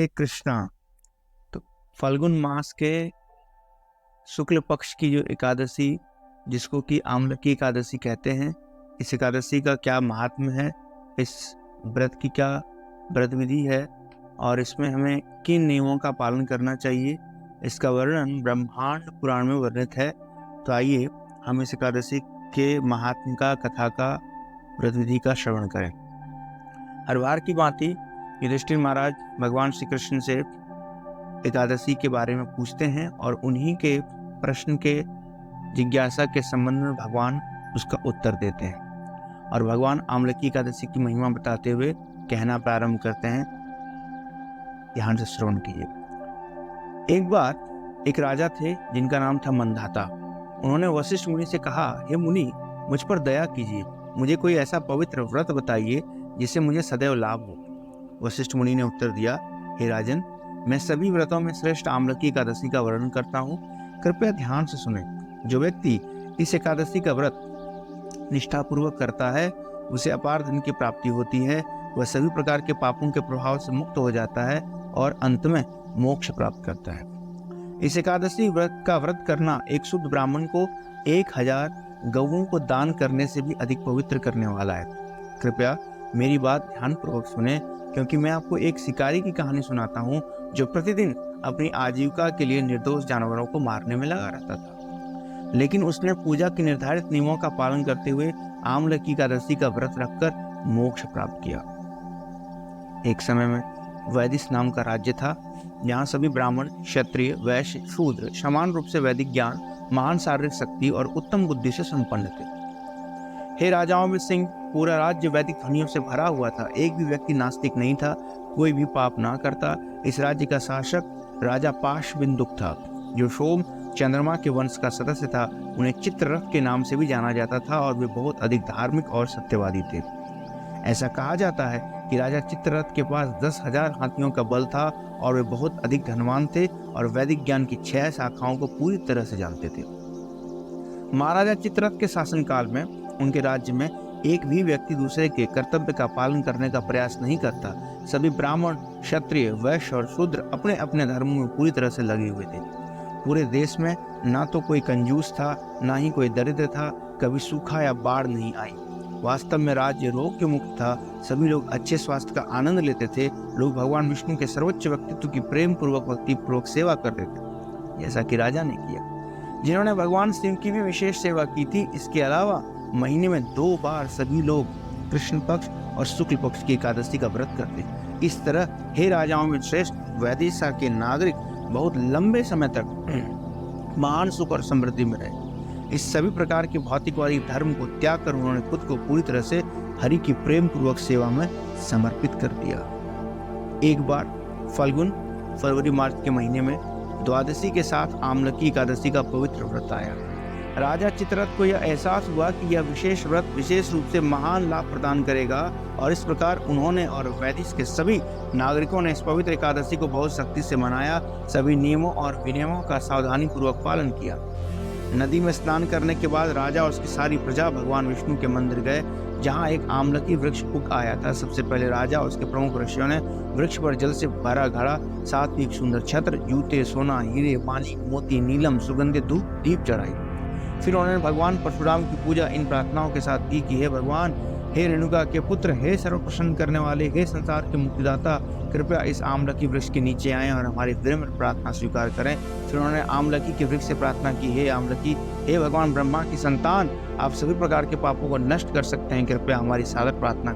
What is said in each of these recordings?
कृष्णा। तो फाल्गुन मास के शुक्ल पक्ष की जो एकादशी, जिसको कि आमलकी एकादशी कहते हैं, इस एकादशी का क्या महात्म्य है, इस व्रत की क्या व्रत विधि है और इसमें हमें किन नियमों का पालन करना चाहिए, इसका वर्णन ब्रह्मांड पुराण में वर्णित है। तो आइए हम इस एकादशी के महात्म्य का, कथा का, व्रत विधि का श्रवण करें। हर बार की भांति युधिष्ठिर महाराज भगवान श्री कृष्ण से एकादशी के बारे में पूछते हैं और उन्हीं के प्रश्न के जिज्ञासा के संबंध में भगवान उसका उत्तर देते हैं और भगवान आमलकी एकादशी की महिमा बताते हुए कहना प्रारंभ करते हैं। ध्यान से श्रवण कीजिए। एक बार एक राजा थे जिनका नाम था मंधाता। उन्होंने वशिष्ठ मुनि से कहा, हे मुनि, मुझ पर दया कीजिए, मुझे कोई ऐसा पवित्र व्रत बताइए जिससे मुझे सदैव लाभ हो। वशिष्ठ मुनि ने उत्तर दिया, हे राजन, मैं सभी व्रतों में श्रेष्ठ आमलकी एकादशी का वर्णन करता हूँ। कृपया ध्यान से सुने। जो व्यक्ति इस एकादशी का व्रत निष्ठापूर्वक करता है, उसे अपार धन की प्राप्ति होती है, वह सभी प्रकार के पापों के प्रभाव से मुक्त हो जाता है और अंत में मोक्ष प्राप्त करता है। इस एकादशी व्रत का व्रत करना एक शुद्ध ब्राह्मण को 1000 गौओं को दान करने से भी अधिक पवित्र करने वाला है। कृपया मेरी बात ध्यानपूर्वक सुने, क्योंकि मैं आपको एक शिकारी की कहानी सुनाता हूँ जो प्रतिदिन अपनी आजीविका के लिए निर्दोष जानवरों को मारने में लगा रहता था, लेकिन उसने पूजा के निर्धारित नियमों का पालन करते हुए आमलकी एकादशी का व्रत रखकर मोक्ष प्राप्त किया। एक समय में वैदिश नाम का राज्य था, जहाँ सभी ब्राह्मण, क्षत्रिय, वैश्य, शूद्र समान रूप से वैदिक ज्ञान, महान शारीरिक शक्ति और उत्तम बुद्धि से संपन्न थे। हे राजाओं में सिंह, पूरा राज्य वैदिक ध्वनियों से भरा हुआ था। एक भी व्यक्ति नास्तिक नहीं था, कोई भी पाप ना करता। इस राज्य का शासक राजा पाशविंदुक था, जो सोम चंद्रमा के वंश का सदस्य था। उन्हें चित्ररथ के नाम से भी जाना जाता था और वे बहुत अधिक धार्मिक और सत्यवादी थे। ऐसा कहा जाता है कि राजा चित्ररथ के पास 10,000 हाथियों का बल था और वे बहुत अधिक धनवान थे और वैदिक ज्ञान की 6 शाखाओं को पूरी तरह से जानते थे। महाराजा चित्ररथ के शासनकाल में उनके राज्य में एक भी व्यक्ति दूसरे के कर्तव्य का पालन करने का प्रयास नहीं करता। सभी ब्राह्मण, क्षत्रिय, वैश्य और शूद्र अपने अपने धर्मों में पूरी तरह से लगे हुए थे। पूरे देश में ना तो कोई कंजूस था, ना ही कोई दरिद्र था। कभी सूखा या बाढ़ नहीं आई। वास्तव में राज्य रोग के मुक्त था। सभी लोग अच्छे स्वास्थ्य का आनंद लेते थे। लोग भगवान विष्णु के सर्वोच्च व्यक्तित्व की प्रेम पूर्वक, भक्ति पूर्वक सेवा करते थे, जैसा कि राजा ने किया। जिन्होंने भगवान शिव की भी विशेष सेवा की थी। इसके अलावा महीने में 2 बार सभी लोग कृष्ण पक्ष और शुक्ल पक्ष की एकादशी का व्रत करते। इस तरह हे राजाओं में श्रेष्ठ वैदिशा के नागरिक बहुत लंबे समय तक महान सुख और समृद्धि में रहे। इस सभी प्रकार के भौतिकवादी धर्म को त्याग कर उन्होंने खुद को पूरी तरह से हरि की प्रेम पूर्वक सेवा में समर्पित कर दिया। एक बार फाल्गुन, फरवरी, मार्च के महीने में द्वादशी के साथ आमलकी एकादशी का पवित्र व्रत आया। राजा चित्ररथ को यह एहसास हुआ कि यह विशेष व्रत विशेष रूप से महान लाभ प्रदान करेगा और इस प्रकार उन्होंने और वैदिश के सभी नागरिकों ने इस पवित्र एकादशी को बहुत सख्ती से मनाया। सभी नियमों और विनियमों का सावधानी पूर्वक पालन किया। नदी में स्नान करने के बाद राजा और उसकी सारी प्रजा भगवान विष्णु के मंदिर गए, जहाँ एक आमलकी वृक्ष उग आया था। सबसे पहले राजा और उसके प्रमुख ऋषियों ने वृक्ष पर जल से भरा घड़ा, साथ ही एक सुंदर छत्र, जूते, सोना, हीरे, माणिक, मोती, नीलम, सुगंधित धूप, दीप चढ़ाई। फिर उन्होंने भगवान परशुराम की पूजा इन प्रार्थनाओं के साथ की कि हे भगवान, हे रेणुका के पुत्र, हे सर्व प्रसन्न करने वाले, हे संसार के मुक्तिदाता, कृपया इस आमलकी वृक्ष के नीचे आएं और हमारी विनम्र प्रार्थना स्वीकार करें। फिर उन्होंने आमलकी के वृक्ष से प्रार्थना की, हे आमलकी, हे भगवान ब्रह्मा की संतान, आप सभी प्रकार के पापों को नष्ट कर सकते हैं, कृपया हमारी सादर प्रार्थना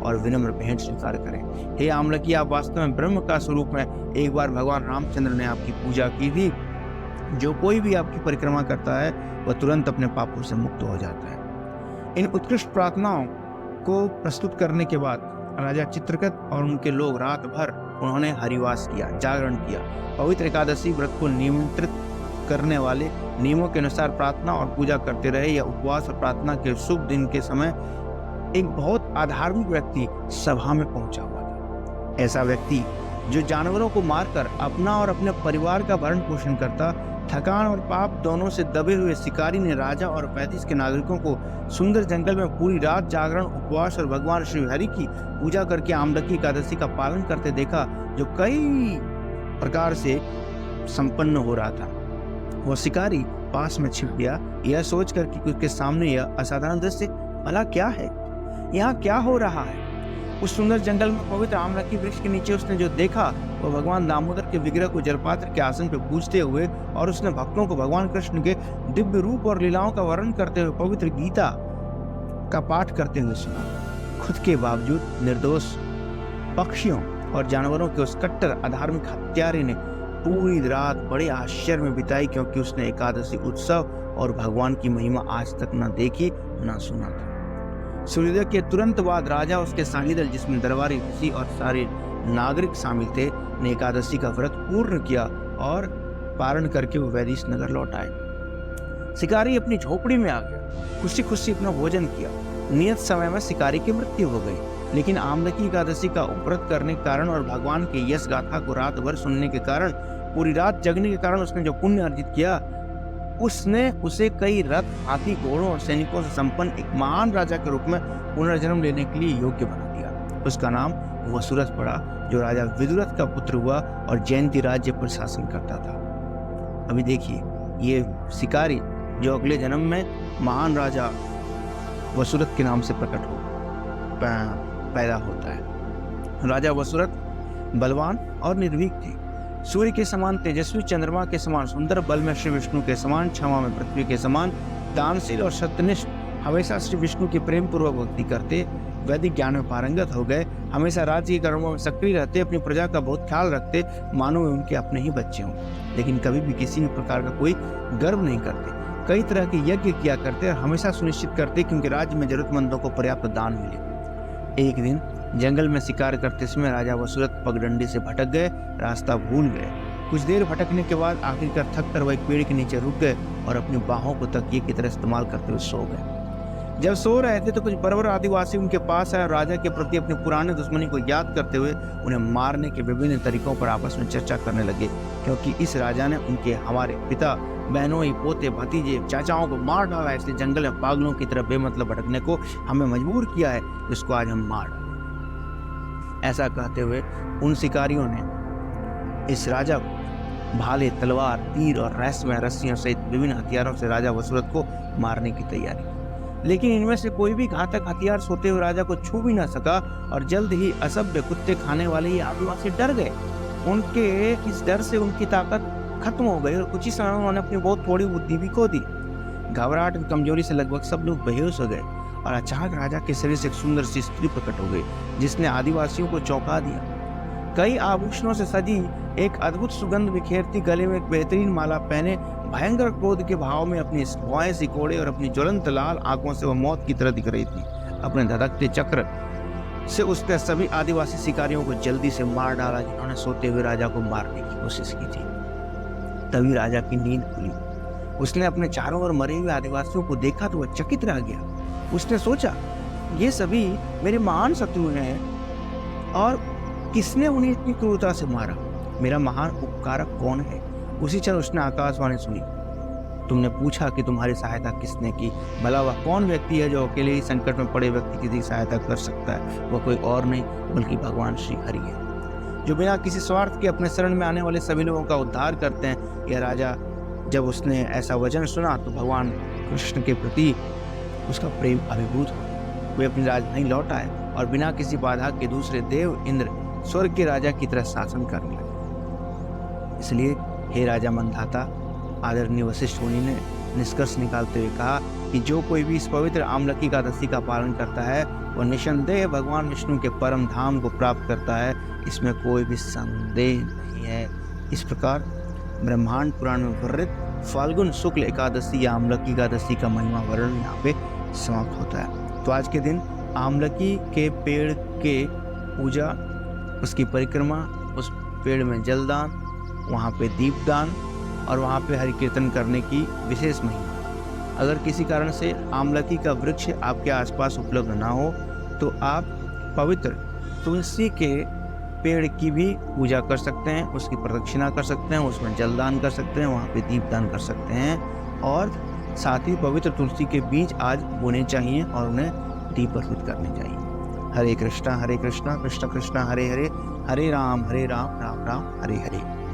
और विनम्र भेंट स्वीकार करें। हे आमलकी, आप वास्तव में ब्रह्म का स्वरूप हैं। एक बार भगवान रामचंद्र ने आपकी पूजा की थी। जो कोई भी आपकी परिक्रमा करता है वह तुरंत अपने पापों से मुक्त हो जाता है। इन उत्कृष्ट प्रार्थनाओं को प्रस्तुत करने के बाद राजा चित्ररथ और उनके लोग रात भर उन्होंने हरिवास किया, जागरण किया। पवित्र एकादशी व्रत को नियंत्रित करने वाले नियमों के अनुसार प्रार्थना और पूजा करते रहे। या उपवास और प्रार्थना के शुभ दिन के समय एक बहुत अधार्मिक व्यक्ति सभा में पहुंचा हुआ था। ऐसा व्यक्ति जो जानवरों को मारकर अपना और अपने परिवार का भरण पोषण करता, थकान और पाप दोनों से दबे हुए शिकारी ने राजा और 35 के नागरिकों को सुंदर जंगल में पूरी रात जागरण, उपवास और भगवान श्री हरि की पूजा करके आमलकी एकादशी का पालन करते देखा, जो कई प्रकार से संपन्न हो रहा था। वह शिकारी पास में छिप गया, यह सोचकर कि उसके सामने यह असाधारण दृश्य भला क्या है, यहाँ क्या हो रहा है। उस सुंदर जंगल में पवित्र आमलकी वृक्ष के नीचे उसने जो देखा वह भगवान दामोदर के विग्रह को जलपात्र के आसन पर पूजते हुए और उसने भक्तों को भगवान कृष्ण के दिव्य रूप और लीलाओं का वर्णन करते हुए पवित्र गीता का पाठ करते हुए सुना। खुद के बावजूद निर्दोष पक्षियों और जानवरों के उस कट्टर अधार्मिक हत्यारे ने पूरी रात बड़े आश्चर्य में बिताई, क्योंकि उसने एकादशी उत्सव और भगवान की महिमा आज तक न देखी न सुना था। सूर्योदय के तुरंत बाद राजा, उसके साही दल जिसमें दरबारी ऋषि और सारे नागरिक शामिल थे, ने एकादशी का व्रत पूर्ण किया और पारण करके वो वैदिश नगर लौट आए। शिकारी अपनी झोपड़ी में आ गया, खुशी खुशी अपना भोजन किया। नियत समय में शिकारी की मृत्यु हो गई, लेकिन आमलकी एकादशी का व्रत करने के कारण और भगवान के यश गाथा को रात भर सुनने के कारण, पूरी रात जगने के कारण उसने जो पुण्य अर्जित किया, उसने उसे कई रथ, हाथी, घोड़ों और सैनिकों से संपन्न एक महान राजा के रूप में पुनर्जन्म लेने के लिए योग्य बना दिया। उसका नाम वसुरथ पड़ा, जो राजा विदुरथ का पुत्र हुआ और जयंती राज्य पर शासन करता था। अभी देखिए, ये शिकारी जो अगले जन्म में महान राजा वसुरथ के नाम से प्रकट हो पैदा होता है। राजा वसुरथ बलवान और निर्भीक थे, सूर्य के समान तेजस्वी, चंद्रमा के समान सुंदर, बल में श्री विष्णु के समान, क्षमा में पृथ्वी के समान, दानशील और सत्यनिष्ठ, हमेशा श्री विष्णु की प्रेम पूर्वक भक्ति करते, वैदिक ज्ञान में पारंगत हो गए, हमेशा राज्य के कर्मों में सक्रिय रहते, अपनी प्रजा का बहुत ख्याल रखते, मानो वे उनके अपने ही बच्चे हों, लेकिन कभी भी किसी भी प्रकार का कोई गर्व नहीं करते। कई तरह के यज्ञ किया करते और हमेशा सुनिश्चित करते क्योंकि राज्य में जरूरतमंदों को पर्याप्त दान मिले। एक दिन जंगल में शिकार करते समय राजा वसुरथ पगडंडी से भटक गए, रास्ता भूल गए। कुछ देर भटकने के बाद आखिरकार थक कर वह एक पेड़ के नीचे रुक गए और अपनी बाहों को तकिए की तरह इस्तेमाल करते हुए सो गए। जब सो रहे थे तो कुछ बर्बर आदिवासी उनके पास आए और राजा के प्रति अपनी पुराने दुश्मनी को याद करते हुए उन्हें मारने के विभिन्न तरीकों पर आपस में चर्चा करने लगे, क्योंकि इस राजा ने उनके, हमारे पिता, बहनों, पोते, भतीजे, चाचाओं को मार डाला, इसलिए जंगल में पागलों की तरह बेमतलब भटकने को हमें मजबूर किया है, जिसको आज हम मार डालें। ऐसा कहते हुए उन शिकारियों ने इस राजा को भाले, तलवार, तीर और रहस्यमय रस्सियों सहित विभिन्न हथियारों से राजा वसुरथ को मारने की तैयारी की, लेकिन इनमें से कोई भी घातक हथियार सोते हुए राजा को छू भी न सका और जल्द ही असभ्य कुत्ते खाने वाले ये आदिवासी डर गए। उनके इस डर से उनकी ताकत खत्म हो गई और कुछ ही समय में उन्होंने अपनी बहुत थोड़ी बुद्धि भी खो दी। घबराहट और कमजोरी से लगभग सब लोग बेहोश हो गए और अचानक राजा के शरीर से एक सुंदर सी स्त्री प्रकट हो गई, जिसने आदिवासियों को चौंका दिया। कई आभूषणों से सजी, एक अद्भुत सुगंध बिखेरती, गले में एक बेहतरीन माला पहने, भयंकर क्रोध के भाव में अपनी भौहें सिकोड़े और अपनी ज्वलंत लाल आंखों से वह मौत की तरह दिख रही थी। अपने धधकते चक्र से उसने सभी आदिवासी शिकारियों को जल्दी से मार डाला जिन्होंने सोते हुए राजा को मारने की कोशिश की थी। तभी राजा की नींद खुली। उसने अपने चारों ओर मरे हुए आदिवासियों को देखा तो वह चकित रह गया। उसने सोचा, ये सभी मेरे महान शत्रु हैं और किसने उन्हें इतनी क्रूरता से मारा? मेरा महान उपकारक कौन है? उसी क्षण उसने आकाशवाणी सुनी, तुमने पूछा कि तुम्हारी सहायता किसने की? भला वह कौन व्यक्ति है जो अकेले ही संकट में पड़े व्यक्ति की सहायता कर सकता है? वह कोई और नहीं बल्कि भगवान श्री हरि है, जो बिना किसी स्वार्थ के अपने शरण में आने वाले सभी लोगों का उद्धार करते हैं। यह राजा जब उसने ऐसा वचन सुना तो भगवान कृष्ण के प्रति उसका प्रेम अभिभूत हो। वे अपनी राजधानी लौट आए और बिना किसी बाधा के दूसरे देव इंद्र स्वर्ग के राजा की तरह शासन करने लगे। इसलिए हे राजा मंधाता, आदरणीय वशिष्ठ मुनि ने निष्कर्ष निकालते हुए कहा कि जो कोई भी इस पवित्र आमलकी एकादशी का पालन करता है वह निसंदेह भगवान विष्णु के परम धाम को प्राप्त करता है, इसमें कोई भी संदेह नहीं है। इस प्रकार ब्रह्मांड पुराण में वर्णित फाल्गुन शुक्ल एकादशी या आमलकी एकादशी का महिमा वर्णन यहाँ पे समाप्त होता है। तो आज के दिन आमलकी के पेड़ के पूजा, उसकी परिक्रमा, उस पेड़ में जलदान, वहाँ पे दीपदान और वहाँ पे हरि कीर्तन करने की विशेष महिमा। अगर किसी कारण से आमलकी का वृक्ष आपके आसपास उपलब्ध ना हो तो आप पवित्र तुलसी के पेड़ की भी पूजा कर सकते हैं, उसकी प्रदक्षिणा कर सकते हैं, उसमें जलदान कर सकते हैं, वहाँ पे दीपदान कर सकते हैं। और साथ ही पवित्र तुलसी के बीज आज बोने चाहिए और उन्हें दीप अर्पित करने चाहिए। हरे कृष्णा कृष्ण कृष्ण हरे हरे, हरे राम राम राम हरे हरे।